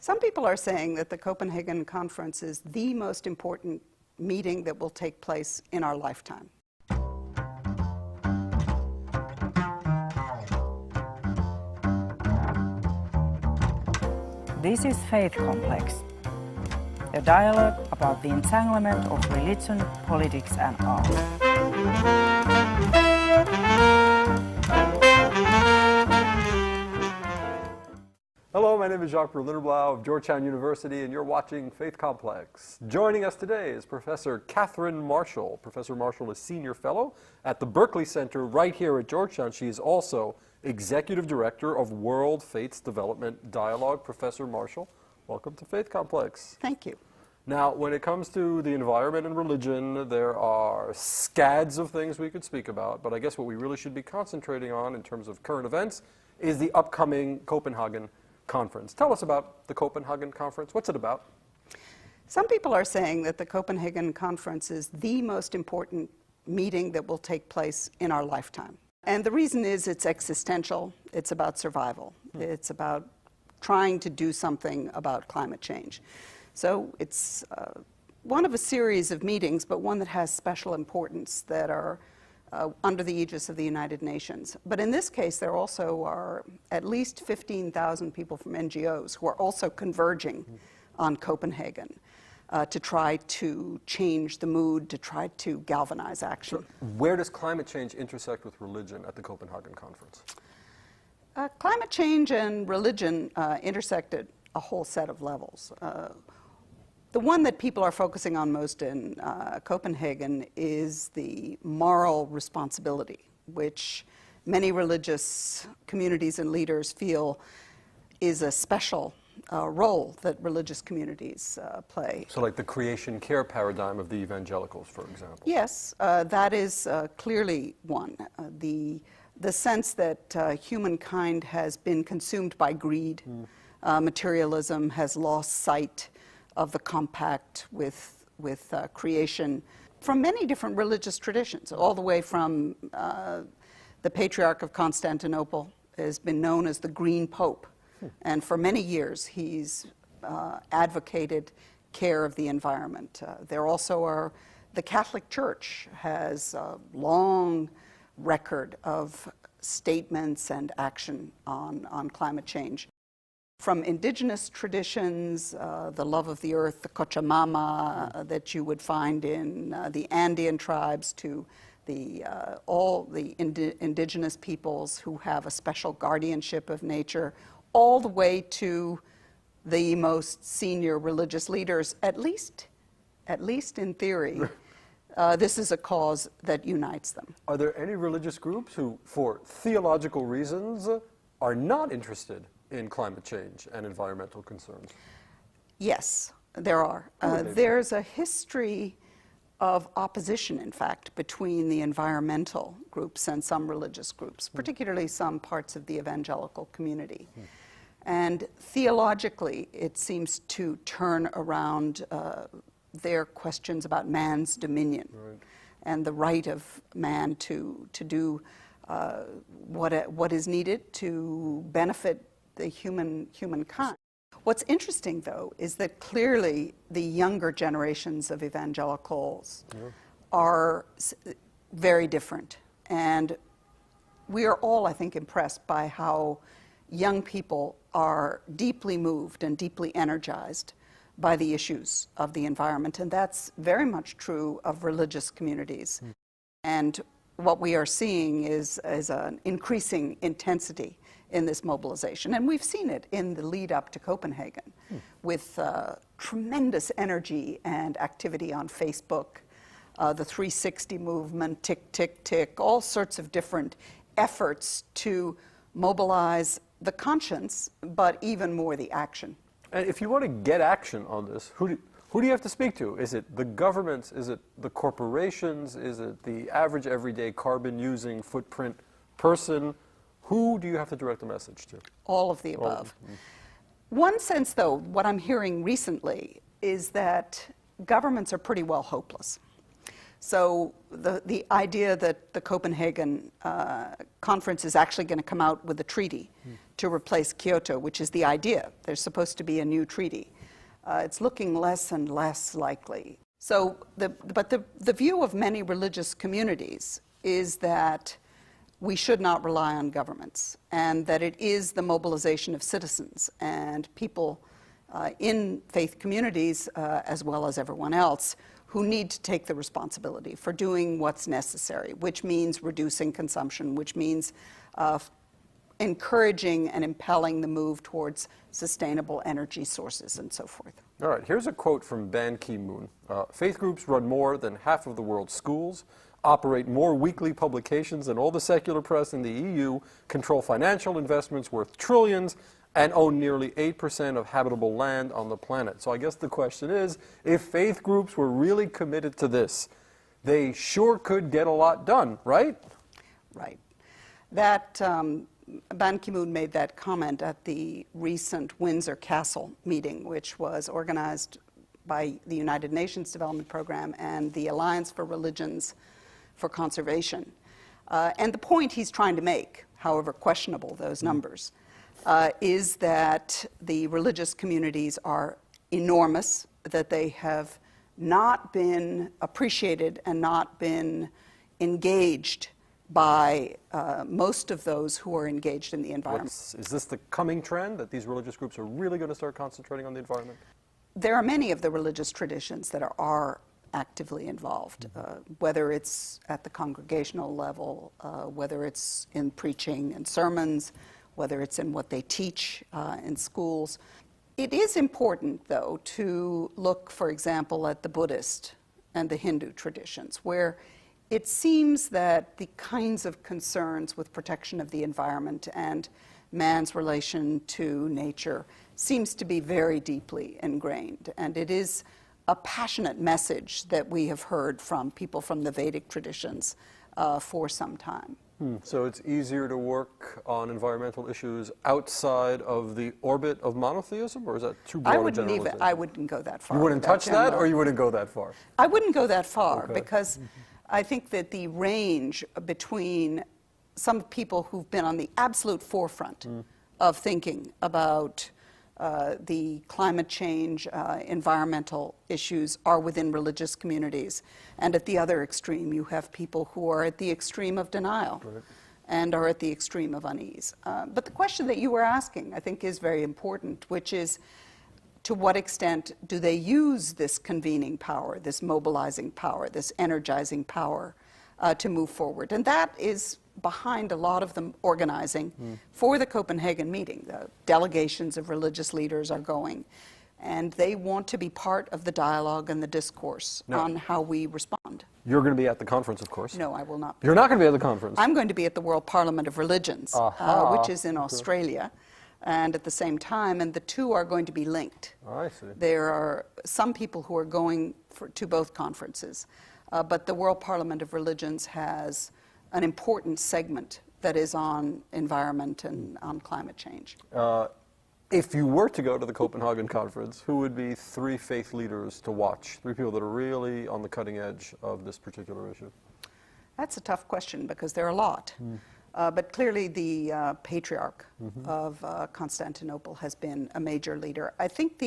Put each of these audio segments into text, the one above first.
Some people are saying that the Copenhagen Conference is the most important meeting that will take place in our lifetime. This is Faith Complex, a dialogue about the entanglement of religion, politics and art. Hello, my name is Jacques Berlinerblau of Georgetown University, and you're watching Faith Complex. Joining us today is Professor Katherine Marshall. Professor Marshall is Senior Fellow at the Berkley Center right here at Georgetown. She is also Executive Director of World Faiths Development Dialogue. Professor Marshall, welcome to Faith Complex. Thank you. Now, when it comes to the environment and religion, there are scads of things we could speak about, but I guess what we really should be concentrating on in terms of current events is the upcoming Copenhagen Conference. Tell us about the Copenhagen Conference. What's it about? Some people are saying that the Copenhagen Conference is the most important meeting that will take place in our lifetime. And the reason is it's existential, it's about survival, it's about trying to do something about climate change. So it's one of a series of meetings, but one that has special importance that are under the aegis of the United Nations. But in this case, there also are at least 15,000 people from NGOs who are also converging on Copenhagen to try to change the mood, to try to galvanize action. So where does climate change intersect with religion at the Copenhagen Conference? Climate change and religion intersect at a whole set of levels. The one that people are focusing on most in Copenhagen is the moral responsibility, which many religious communities and leaders feel is a special role that religious communities play. So like the creation care paradigm of the evangelicals, for example. Yes, that is clearly one. The sense that humankind has been consumed by greed, materialism, has lost sight of the compact with creation from many different religious traditions, all the way from the Patriarch of Constantinople has been known as the Green Pope. And for many years, he's advocated care of the environment. There also are, the Catholic Church has a long record of statements and action on climate change. From indigenous traditions, the love of the earth, the Cochamama that you would find in the Andean tribes, to all the indigenous peoples who have a special guardianship of nature, all the way to the most senior religious leaders, at least in theory. This is a cause that unites them. Are there any religious groups who, for theological reasons, are not interested in climate change and environmental concerns? Yes, there are. There's a history of opposition, in fact, between the environmental groups and some religious groups, particularly some parts of the evangelical community. And theologically, it seems to turn around their questions about man's dominion and the right of man to do what is needed to benefit the humankind. What's interesting, though, is that clearly the younger generations of evangelicals are very different. And we are all, I think, impressed by how young people are deeply moved and deeply energized by the issues of the environment. And that's very much true of religious communities. And what we are seeing is an increasing intensity in this mobilization. And we've seen it in the lead up to Copenhagen with tremendous energy and activity on Facebook, the 360 movement, Tick, Tick, Tick, all sorts of different efforts to mobilize the conscience, but even more the action. And if you want to get action on this, who do you have to speak to? Is it the governments? Is it the corporations? Is it the average everyday carbon-using footprint person? Who do you have to direct the message to? All of the above. One sense, though, what I'm hearing recently is that governments are pretty well hopeless. So the idea that the Copenhagen conference is actually going to come out with a treaty to replace Kyoto, which is the idea. There's supposed to be a new treaty. It's looking less and less likely. So, but the view of many religious communities is that we should not rely on governments, and that it is the mobilization of citizens and people in faith communities, as well as everyone else, who need to take the responsibility for doing what's necessary, which means reducing consumption, which means encouraging and impelling the move towards sustainable energy sources and so forth. All right, here's a quote from KiMoon. Faith groups run more than half of the world's schools, operate more weekly publications than all the secular press in the EU, control financial investments worth trillions, and own nearly 8% of habitable land on the planet. So I guess the question is, if faith groups were really committed to this, they sure could get a lot done, right? Right. That Ban Ki-moon made that comment at the recent Windsor Castle meeting, which was organized by the United Nations Development Program and the Alliance for Religions for Conservation. And the point he's trying to make, however questionable those numbers, is that the religious communities are enormous, that they have not been appreciated and not been engaged by most of those who are engaged in the environment. Is this the coming trend, that these religious groups are really going to start concentrating on the environment? There are many of the religious traditions that are actively involved, whether it's at the congregational level, whether it's in preaching and sermons, whether it's in what they teach in schools. It is important, though, to look, for example, at the Buddhist and the Hindu traditions, where it seems that the kinds of concerns with protection of the environment and man's relation to nature seems to be very deeply ingrained. And it is a passionate message that we have heard from people from the Vedic traditions for some time. So it's easier to work on environmental issues outside of the orbit of monotheism, or is that too broad a generalization? I wouldn't go that far. You wouldn't touch that, or you wouldn't go that far? I wouldn't go that far, Okay. because I think that the range between some people who've been on the absolute forefront of thinking about the climate change, environmental issues are within religious communities. And at the other extreme, you have people who are at the extreme of denial and are at the extreme of unease. But the question that you were asking, I think, is very important, which is, to what extent do they use this convening power, this mobilizing power, this energizing power to move forward? And that is behind a lot of them organizing for the Copenhagen meeting. The delegations of religious leaders are going, and they want to be part of the dialogue and the discourse on how we respond. You're going to be at the conference, of course. No, I will not be. You're not going to be at the conference? I'm going to be at the World Parliament of Religions, which is in Australia, and at the same time, and the two are going to be linked. I see. There are some people who are going to both conferences, but the World Parliament of Religions has an important segment that is on environment and on climate change. If you were to go to the Copenhagen conference, who would be 3 faith leaders to watch? 3 people that are really on the cutting edge of this particular issue? That's a tough question, because there are a lot. But clearly the patriarch of Constantinople has been a major leader. I think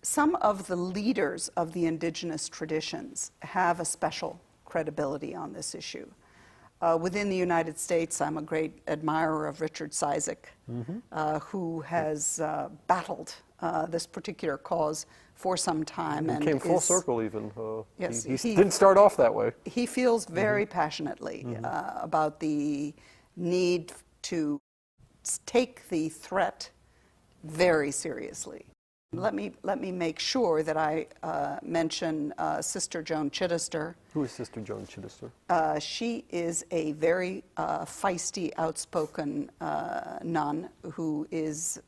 some of the leaders of the indigenous traditions have a special credibility on this issue. Within the United States, I'm a great admirer of Richard Cizik, who has battled this particular cause for some time. He came full circle even. Yes, he didn't start off that way. He feels very passionately about the need to take the threat very seriously. Let me make sure that I mention Sister Joan Chittister. Who is Sister Joan Chittister? She is a very feisty, outspoken nun who is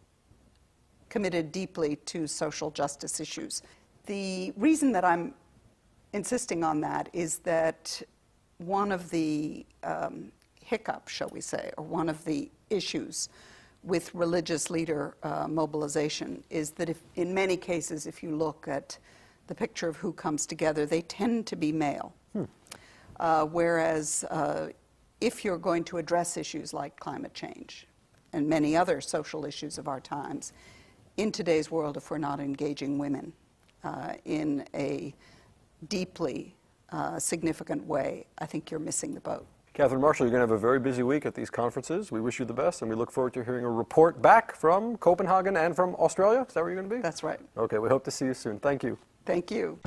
committed deeply to social justice issues. The reason that I'm insisting on that is that one of the hiccups, shall we say, or one of the issues with religious leader mobilization is that in many cases, if you look at the picture of who comes together, they tend to be male. Whereas if you're going to address issues like climate change and many other social issues of our times, in today's world, if we're not engaging women in a deeply significant way, I think you're missing the boat. Katherine Marshall, you're going to have a very busy week at these conferences. We wish you the best, and we look forward to hearing a report back from Copenhagen and from Australia. Is that where you're going to be? That's right. Okay, we hope to see you soon. Thank you. Thank you.